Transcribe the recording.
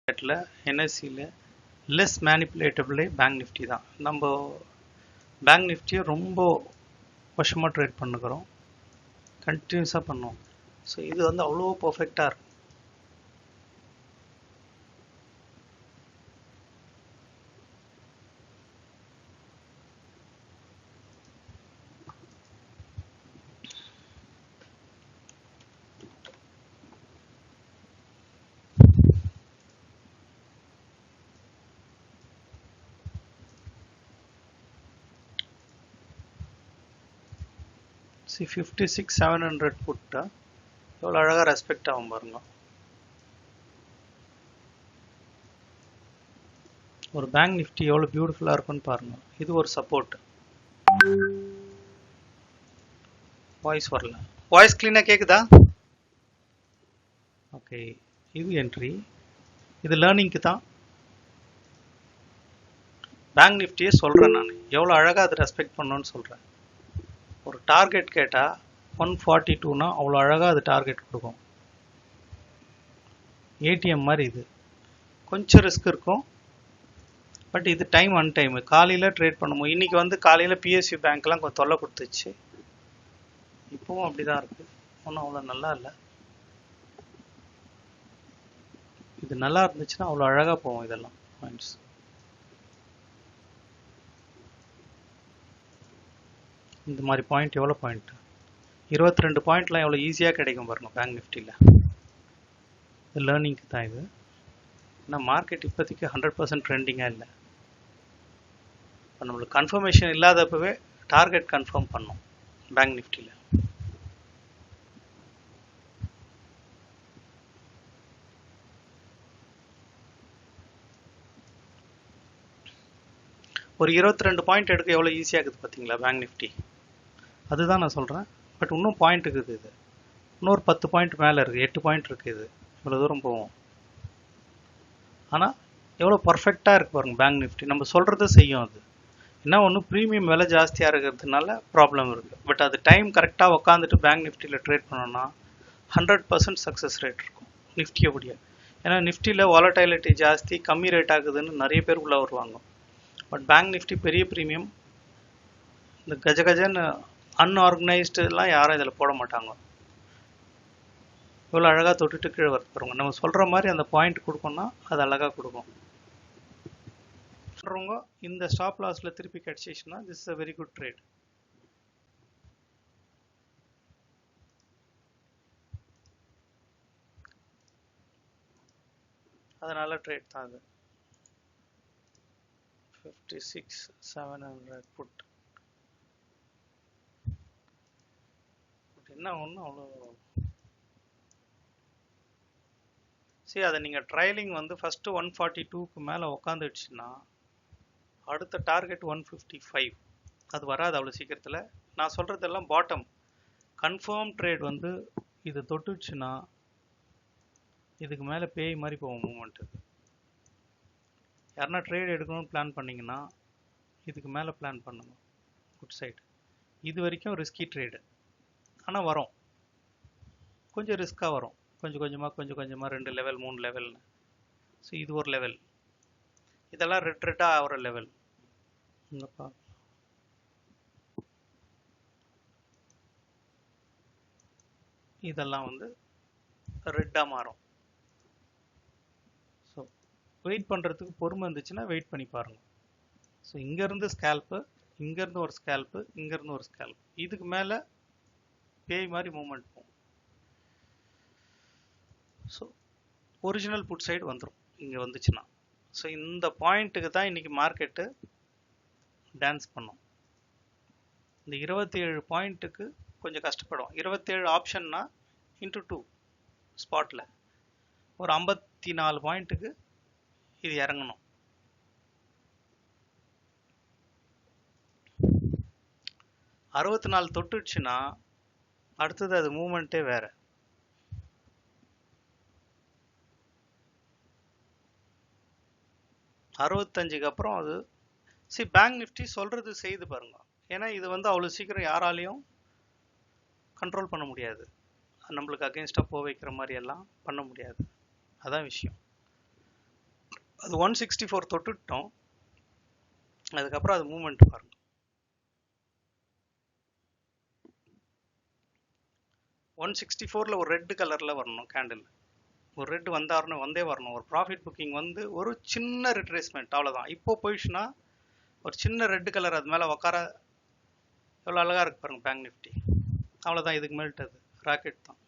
NSE less மேனிப்புலேட்டபிளே bank Nifty தான். நம்ம bank நிஃப்டியை ரொம்ப வருஷமாக ட்ரேட் பண்ணுக்கிறோம், கண்டினியூஸாக பண்ணுவோம். ஸோ இது வந்து அவ்வளோ பர்ஃபெக்டாக இருக்கும். சி 56,700 புட்டா எவ்வளோ அழகாக ரெஸ்பெக்ட் ஆகும் பாருங்க. ஒரு பேங்க் நிஃப்டி எவ்வளோ பியூட்டிஃபுல்லாக இருக்குன்னு பாருங்க. இது ஒரு சப்போர்ட். வாய்ஸ் வரல. வாய்ஸ் கிளீனாக கேட்குதா? ஓகே, இது என்ட்ரி. இது லேர்னிங்க்கு தான். பேங்க் நிஃப்டியே சொல்கிறேன் நான், எவ்வளோ அழகாக அதை ரெஸ்பெக்ட் பண்ணணும்னு சொல்கிறேன். ஒரு டார்கெட் கேட்டால் 142னா அவ்வளோ அழகாக அது டார்கெட் கொடுக்கும். ஏடிஎம் மாதிரி இது. கொஞ்சம் ரிஸ்க் இருக்கும், பட் இது டைம் அன்டைம். காலையில் ட்ரேட் பண்ணுவோம். இன்றைக்கி வந்து காலையில் பிஎஸ்சி பேங்க்லாம் கொஞ்சம் தொல்லை கொடுத்துச்சு. இப்போவும் அப்படி தான் இருக்குது, ஒன்றும் அவ்வளோ நல்லா இல்லை. இது நல்லா இருந்துச்சுன்னா அவ்வளோ அழகாக போகும் இதெல்லாம் பாயிண்ட்ஸ். இந்த மாதிரி பாயிண்ட் எவ்வளோ பாயிண்ட், 22 பாயிண்ட்லாம் எவ்வளோ ஈஸியாக கிடைக்கும் பாருங்க பேங்க் நிஃப்டியில். இது லேர்னிங்க்கு தான் இது. ஏன்னா மார்க்கெட் இப்போதைக்கு 100% ட்ரெண்டிங்காக இல்லை. இப்போ நம்மளுக்கு கன்ஃபர்மேஷன் இல்லாதப்பவே டார்கெட் கன்ஃபார்ம் பண்ணோம் பேங்க் நிஃப்டியில். ஒரு 22 பாயிண்ட் எடுக்க எவ்வளோ ஈஸியாக இருக்குது பார்த்தீங்களா பேங்க் நிஃப்டி. அதுதான் நான் சொல்கிறேன். பட் இன்னும் பாயிண்ட் இருக்குது. இது இன்னொரு 10 பாயிண்ட் மேலே இருக்குது, 8 பாயிண்ட் இருக்குது. இது இவ்வளோ தூரம் போவோம். ஆனால் எவ்வளோ பர்ஃபெக்டாக இருக்குது பாருங்கள் பேங்க் நிஃப்டி. நம்ம சொல்கிறத செய்யும் அது. என்ன ஒன்று, ப்ரீமியம் விலை ஜாஸ்தியாக இருக்கிறதுனால ப்ராப்ளம் இருக்குது. பட் அது டைம் கரெக்டாக உட்காந்துட்டு பேங்க் நிஃப்டியில் ட்ரேட் பண்ணோன்னா 100% சக்ஸஸ் ரேட் இருக்கும் நிஃப்டியோடைய. ஏன்னா நிஃப்டியில் வாலடைலிட்டி ஜாஸ்தி, கம்மி ரேட் ஆகுதுன்னு நிறைய பேர் உள்ளே வருவாங்க. பட் பேங்க் நிஃப்டி பெரிய ப்ரீமியம். இந்த கஜன்னு அன்ஆர்கனைஸ்டுலாம் யாரும் இதில் போட மாட்டாங்க. இவ்வளோ அழகாக தொட்டுட்டு கீழே வரப்போகிறவங்க நம்ம சொல்கிற மாதிரி அந்த பாயிண்ட் கொடுக்கணும்னா அது அழகாக கொடுக்கும். சொல்கிறவங்க இந்த ஸ்டாப் லாஸில் திருப்பி கிடச்சிச்சுன்னா this is a very good trade. அதனால ட்ரேட் தான் அது. 56,700 புட். என்ன ஒன்று அவ்வளோ. சரி, அதை நீங்கள் ட்ரையலிங் வந்து ஃபஸ்ட்டு 142க்கு மேலே உக்காந்துடுச்சுன்னா அடுத்த டார்கெட் 155. அது வராது அவ்வளோ சீக்கிரத்தில். நான் சொல்கிறதெல்லாம் பாட்டம். கன்ஃபார்ம் ட்ரேட் வந்து இது தொட்டுச்சுன்னா இதுக்கு மேலே பேய் மாதிரி போகும் மூமெண்ட்டு. யாருன்னா ட்ரேட் எடுக்கணும்னு பிளான் பண்ணிங்கன்னா இதுக்கு மேலே பிளான் பண்ணுங்க. Good side. இது வரைக்கும் ரிஸ்கி ட்ரேடு, ஆனால் வரும், கொஞ்சம் ரிஸ்க்காக வரும். கொஞ்சம் கொஞ்சமாக 2 லெவல் 3 லெவல்னு. ஸோ இது ஒரு லெவல். இதெல்லாம் ரெட்டாக ஆகிற லெவல். இங்கப்பா இதெல்லாம் வந்து ரெட்டாக மாறும். ஸோ வெயிட் பண்ணுறதுக்கு பொறுமை இருந்துச்சுன்னா வெயிட் பண்ணி பாருங்கள். ஸோ இங்கேருந்து ஸ்கேல்ப்பு, இங்கேருந்து ஒரு ஸ்கேல்ப்பு, இங்கேருந்து ஒரு ஸ்கேல்ப். இதுக்கு மேலே பேய் மாதிரி மூமெண்ட் போகும். ஸோ ஒரிஜினல் புட் சைடு வந்துடும் இங்கே வந்துச்சுன்னா. ஸோ இந்த பாயிண்ட்டுக்கு தான் இன்றைக்கி மார்க்கெட்டு டான்ஸ் பண்ணும். இந்த 27 பாயிண்ட்டுக்கு கொஞ்சம் கஷ்டப்படும். 27 ஆப்ஷன்னா இன்ட்டு 2 ஸ்பாட்டில் ஒரு 54 பாயிண்ட்டுக்கு இது இறங்கணும். 64 தொட்டுச்சுன்னா அடுத்தது அது மூமெண்ட்டே வேறு. அறுபத்தஞ்சுக்கு அப்புறம் அது பேங்க் நிஃப்டி சொல்கிறது செய்து பாருங்க. ஏன்னா இது வந்து அவ்வளோ சீக்கிரம் யாராலையும் கண்ட்ரோல் பண்ண முடியாது. நம்மளுக்கு அகெயின்ஸ்டாக போக வைக்கிற மாதிரி எல்லாம் பண்ண முடியாது. அதான் விஷயம். அது 164 தொட்டுட்டோம். அதுக்கப்புறம் அது மூவ்மெண்ட் பாருங்க. 164ல ஒரு ரெட் கலர்ல வரணும் கேண்டில். ஒரு ரெட் வந்தே வரணும். ஒரு ப்ராஃபிட் புக்கிங் வந்து ஒரு சின்ன ரிட்ரேஸ்மெண்ட், அவ்வளோதான். இப்போ போயிடுச்சுன்னா ஒரு சின்ன ரெட் கலர் அது மேலே உட்கார எவ்வளோ அழகாக இருக்கு பாருங்க பேங்க் நிஃப்டி. அவ்வளோதான், இதுக்கு மேல்ட்டு அது ராக்கெட் தான்.